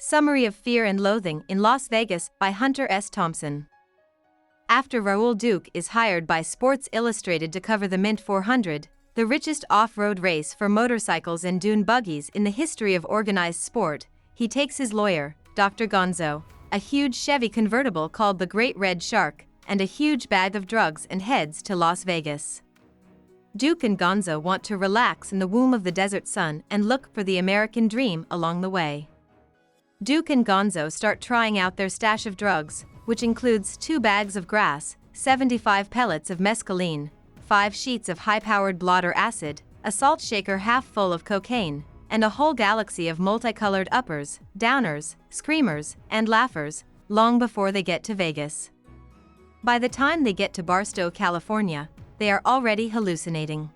Summary of Fear and Loathing in Las Vegas by Hunter S. Thompson. After Raoul Duke is hired by Sports Illustrated to cover the Mint 400, the richest off-road race for motorcycles and dune buggies in the history of organized sport, he takes his lawyer, Dr. Gonzo, a huge Chevy convertible called the Great Red Shark, and a huge bag of drugs and heads to Las Vegas. Duke and Gonzo want to relax in the womb of the desert sun and look for the American dream along the way. Duke and Gonzo start trying out their stash of drugs, which includes 2 bags of grass, 75 pellets of mescaline, 5 sheets of high-powered blotter acid, a salt shaker half full of cocaine, and a whole galaxy of multicolored uppers, downers, screamers, and laughers, long before they get to Vegas. By the time they get to Barstow, California, they are already hallucinating.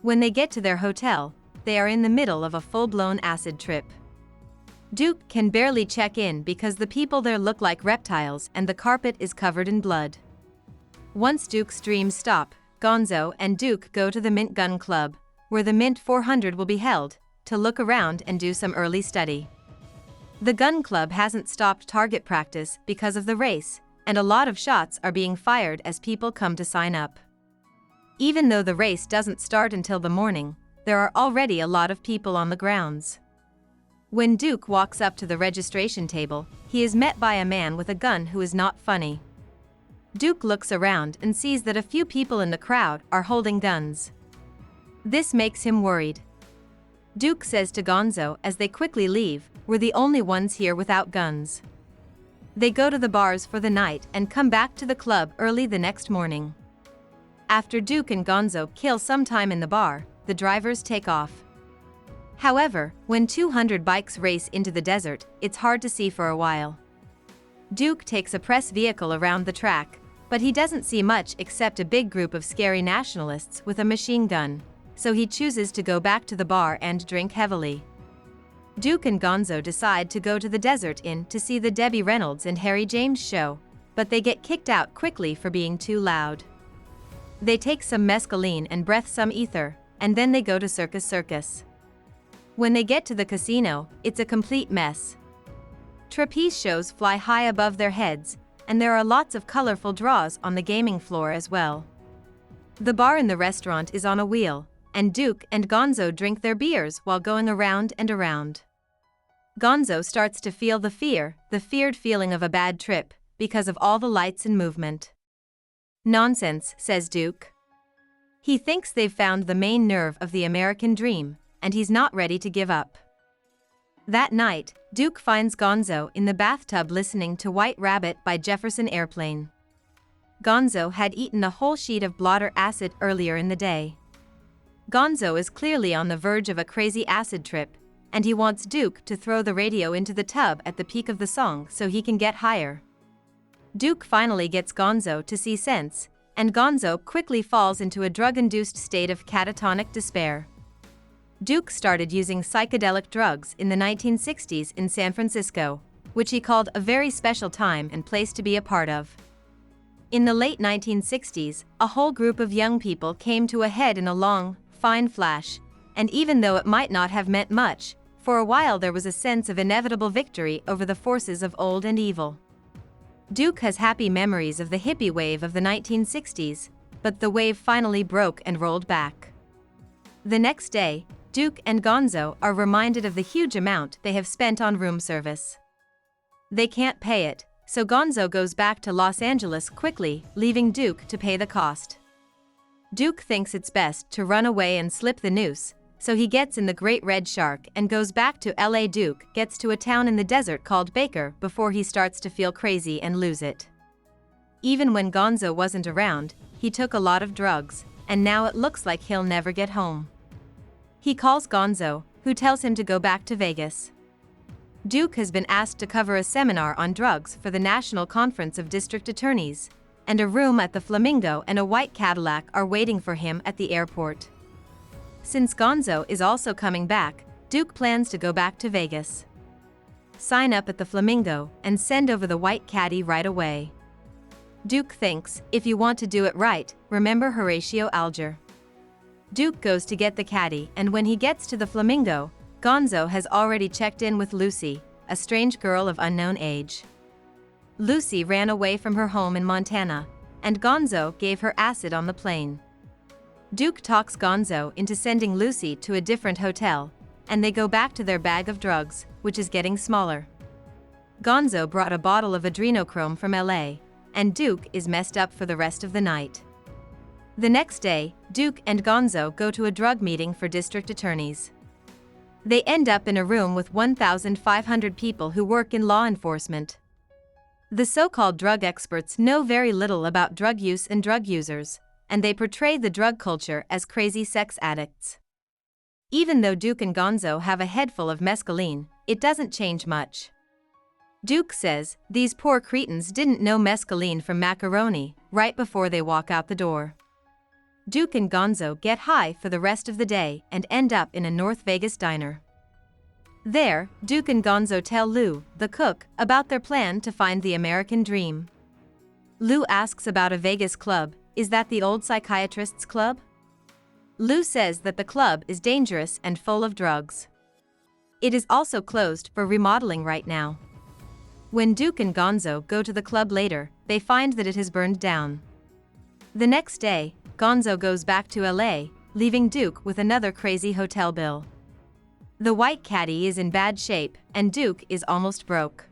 When they get to their hotel, they are in the middle of a full-blown acid trip. Duke can barely check in because the people there look like reptiles and the carpet is covered in blood. Once Duke's dreams stop, Gonzo and Duke go to the Mint Gun Club, where the Mint 400 will be held, to look around and do some early study. The gun club hasn't stopped target practice because of the race, and a lot of shots are being fired as people come to sign up. Even though the race doesn't start until the morning, there are already a lot of people on the grounds. When Duke walks up to the registration table, he is met by a man with a gun who is not funny. Duke looks around and sees that a few people in the crowd are holding guns. This makes him worried. Duke says to Gonzo as they quickly leave, "We're the only ones here without guns." They go to the bars for the night and come back to the club early the next morning. After Duke and Gonzo kill some time in the bar, the drivers take off. However, when 200 bikes race into the desert, it's hard to see for a while. Duke takes a press vehicle around the track, but he doesn't see much except a big group of scary nationalists with a machine gun, so he chooses to go back to the bar and drink heavily. Duke and Gonzo decide to go to the Desert Inn to see the Debbie Reynolds and Harry James show, but they get kicked out quickly for being too loud. They take some mescaline and breath some ether, and then they go to Circus. When they get to the casino, it's a complete mess. Trapeze shows fly high above their heads, and there are lots of colorful draws on the gaming floor as well. The bar in the restaurant is on a wheel, and Duke and Gonzo drink their beers while going around and around. Gonzo starts to feel the feared feeling of a bad trip, because of all the lights and movement. "Nonsense," says Duke. He thinks they've found the main nerve of the American dream, and he's not ready to give up. That night, Duke finds Gonzo in the bathtub listening to White Rabbit by Jefferson Airplane. Gonzo had eaten a whole sheet of blotter acid earlier in the day. Gonzo is clearly on the verge of a crazy acid trip, and he wants Duke to throw the radio into the tub at the peak of the song so he can get higher. Duke finally gets Gonzo to see sense, and Gonzo quickly falls into a drug-induced state of catatonic despair. Duke started using psychedelic drugs in the 1960s in San Francisco, which he called a very special time and place to be a part of. In the late 1960s, a whole group of young people came to a head in a long, fine flash, and even though it might not have meant much, for a while there was a sense of inevitable victory over the forces of old and evil. Duke has happy memories of the hippie wave of the 1960s, but the wave finally broke and rolled back. The next day, Duke and Gonzo are reminded of the huge amount they have spent on room service. They can't pay it, so Gonzo goes back to Los Angeles quickly, leaving Duke to pay the cost. Duke thinks it's best to run away and slip the noose, so he gets in the Great Red Shark and goes back to LA. Duke gets to a town in the desert called Baker before he starts to feel crazy and lose it. Even when Gonzo wasn't around, he took a lot of drugs, and now it looks like he'll never get home. He calls Gonzo, who tells him to go back to Vegas. Duke has been asked to cover a seminar on drugs for the National Conference of District Attorneys, and a room at the Flamingo and a white Cadillac are waiting for him at the airport. Since Gonzo is also coming back, Duke plans to go back to Vegas. Sign up at the Flamingo and send over the white caddy right away. Duke thinks, if you want to do it right, remember Horatio Alger. Duke goes to get the caddy, and when he gets to the Flamingo, Gonzo has already checked in with Lucy, a strange girl of unknown age. Lucy ran away from her home in Montana, and Gonzo gave her acid on the plane. Duke talks Gonzo into sending Lucy to a different hotel, and they go back to their bag of drugs, which is getting smaller. Gonzo brought a bottle of adrenochrome from LA, and Duke is messed up for the rest of the night. The next day, Duke and Gonzo go to a drug meeting for district attorneys. They end up in a room with 1,500 people who work in law enforcement. The so-called drug experts know very little about drug use and drug users, and they portray the drug culture as crazy sex addicts. Even though Duke and Gonzo have a head full of mescaline, it doesn't change much. Duke says these poor cretins didn't know mescaline from macaroni right before they walk out the door. Duke and Gonzo get high for the rest of the day and end up in a North Vegas diner. There, Duke and Gonzo tell Lou, the cook, about their plan to find the American dream. Lou asks about a Vegas club. Is that the old psychiatrist's club? Lou says that the club is dangerous and full of drugs. It is also closed for remodeling right now. When Duke and Gonzo go to the club later, they find that it has burned down. The next day, Gonzo goes back to LA, leaving Duke with another crazy hotel bill. The white caddy is in bad shape, and Duke is almost broke.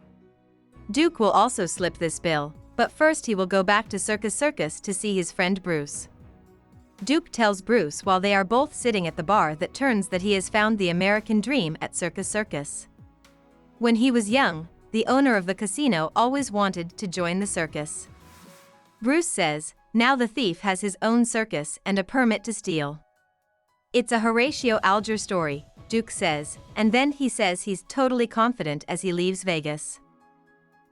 Duke will also slip this bill, but first he will go back to Circus Circus to see his friend Bruce. Duke tells Bruce while they are both sitting at the bar that he has found the American dream at Circus Circus. When he was young, the owner of the casino always wanted to join the circus. Bruce says, now the thief has his own circus and a permit to steal. It's a Horatio Alger story, Duke says, and then he says he's totally confident as he leaves Vegas.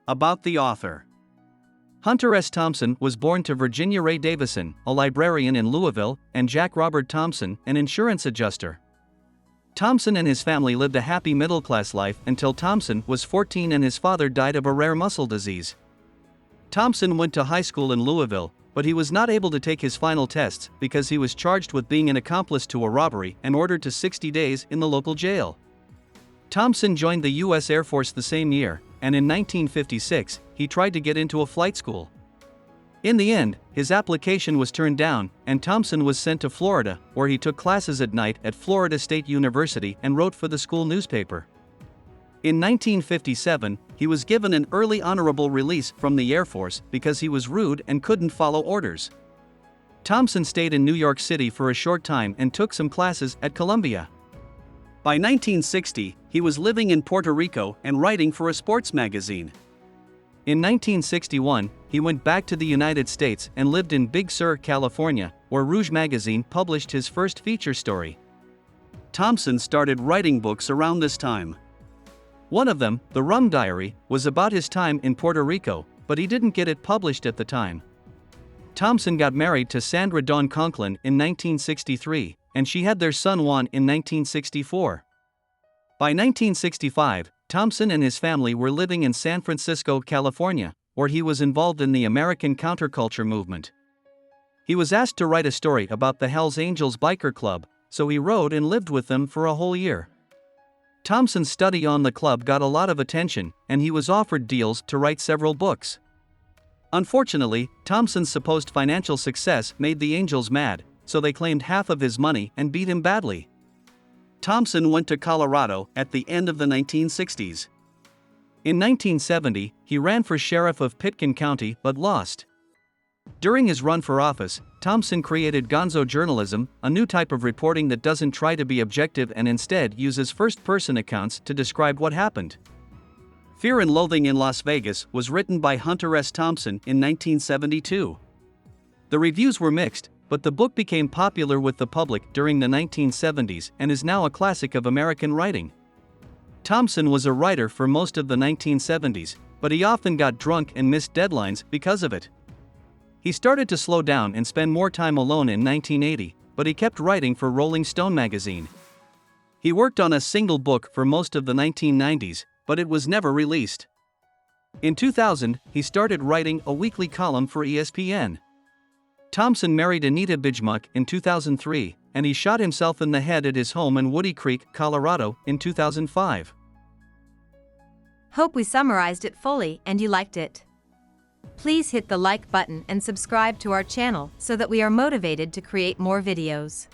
About the author. Hunter S. Thompson was born to Virginia Ray Davison, a librarian in Louisville, and Jack Robert Thompson, an insurance adjuster. Thompson and his family lived a happy middle-class life until Thompson was 14 and his father died of a rare muscle disease. Thompson went to high school in Louisville, but he was not able to take his final tests because he was charged with being an accomplice to a robbery and ordered to 60 days in the local jail. Thompson joined the U.S. Air Force the same year, and in 1956, he tried to get into a flight school. In the end, his application was turned down, and Thompson was sent to Florida, where he took classes at night at Florida State University and wrote for the school newspaper. In 1957, he was given an early honorable release from the Air Force because he was rude and couldn't follow orders. Thompson stayed in New York City for a short time and took some classes at Columbia. By 1960, he was living in Puerto Rico and writing for a sports magazine. In 1961, he went back to the United States and lived in Big Sur, California, where Rouge magazine published his first feature story. Thompson started writing books around this time. One of them, The Rum Diary, was about his time in Puerto Rico, but he didn't get it published at the time. Thompson got married to Sandra Dawn Conklin in 1963, and she had their son Juan in 1964. By 1965, Thompson and his family were living in San Francisco, California, where he was involved in the American counterculture movement. He was asked to write a story about the Hells Angels biker club, so he wrote and lived with them for a whole year. Thompson's study on the club got a lot of attention, and he was offered deals to write several books. Unfortunately, Thompson's supposed financial success made the Angels mad, so they claimed half of his money and beat him badly. Thompson went to Colorado at the end of the 1960s. In 1970, he ran for sheriff of Pitkin County but lost. During his run for office, Thompson created Gonzo journalism, a new type of reporting that doesn't try to be objective and instead uses first-person accounts to describe what happened. Fear and Loathing in Las Vegas was written by Hunter S. Thompson in 1972. The reviews were mixed, but the book became popular with the public during the 1970s and is now a classic of American writing. Thompson was a writer for most of the 1970s, but he often got drunk and missed deadlines because of it. He started to slow down and spend more time alone in 1980, but he kept writing for Rolling Stone magazine. He worked on a single book for most of the 1990s, but it was never released. In 2000, he started writing a weekly column for ESPN. Thompson married Anita Bijmuck in 2003, and he shot himself in the head at his home in Woody Creek, Colorado, in 2005. Hope we summarized it fully and you liked it. Please hit the like button and subscribe to our channel so that we are motivated to create more videos.